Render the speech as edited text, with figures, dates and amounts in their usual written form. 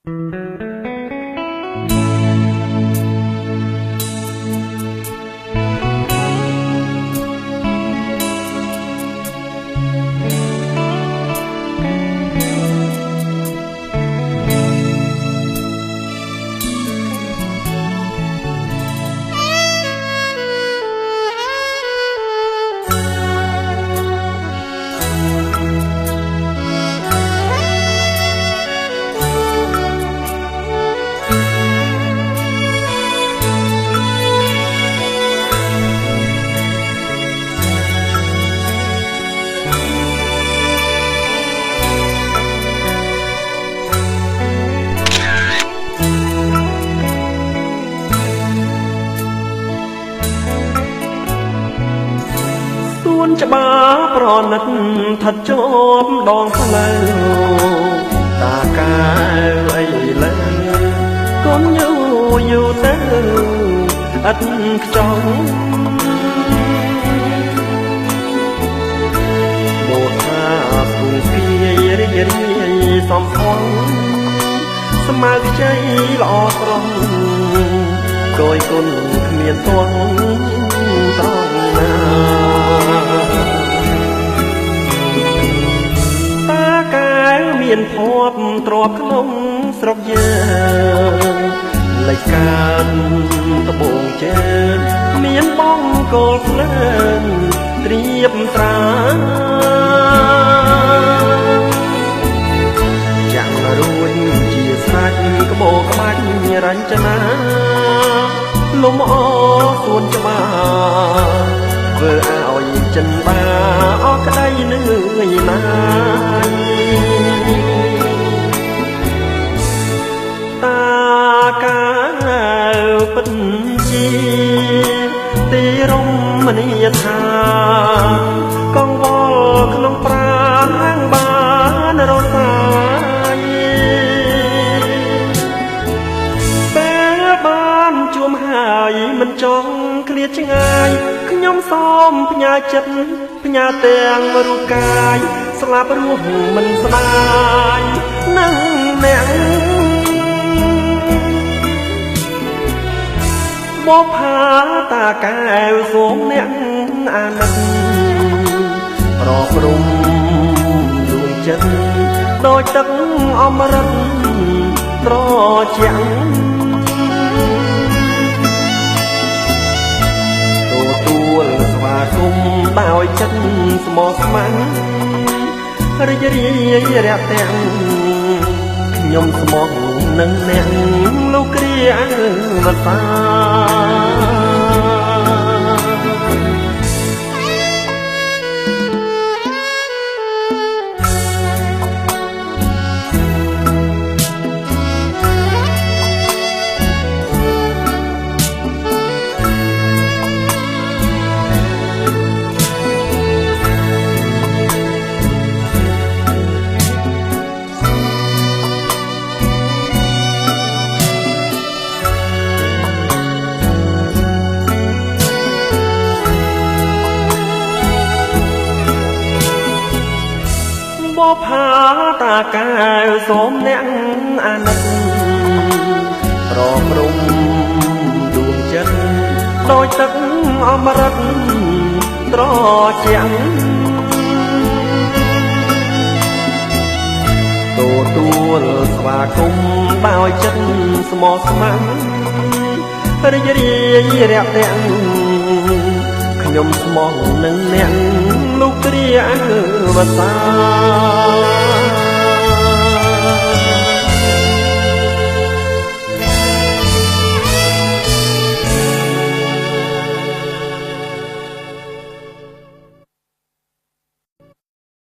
ច្បាប្រណិតថាត់ជាប់ដងផ្លូវតាកែវអីលើកូនយូរទៅអត់ខ្ចង់មកថាគូពីរីរីសំផងស្មើខ្ចីល្អស្រស់គយគុណគ្មានទងត្រង់ណាមានភ័ព្វទ្របក្នុងស្រុកយើងលេចកើតត្បូងជើងមានបងកលភ្លើងត្រៀបត្រាចាំរួចជាស្រេចក្បោក្បាច់រញ្ចនាលំអសួនច្បារធ្វើឲ្យចិនបាអស់ក្តីនឿយណាយកាពិតជាទីរមណីយដ្ឋានកង្វល់ក្នុងប្រាណហាងបានរសាយពេលបានជួមហើយមិនចង់ឃ្លាតឆ្ងាយខ្ញុំសូមផ្ញើចិត្តផ្ញើទាំងរូបកាយស្លាប់រស់មិនស្ដាយនឹងអ្នកបបផាតាកែវសូមអ្នកអាណិតប្រព្រំដួងចិត្តដោយទឹកអមរិតត្រជាក់ទទួលស្វាគមន៍ដោយចិត្តស្មោះស្ម័គ្ររីករាយរាក់ទាំងខ្ញុំស្មោះនឹងអ្នកលោកគ្រាវតា ផាតាកែវសូមអ្នកអាណិតប្រព្រំដួងចិត្តដោយទឹកអមរិតត្រជាក់ទទួលស្វាគមន៍ដោយចិត្តស្មោះស្ម័គ្ររីករាយរាក់ទាំងខ្ញុំស្មោះនឹងអ្នកលោកគ្រាវតា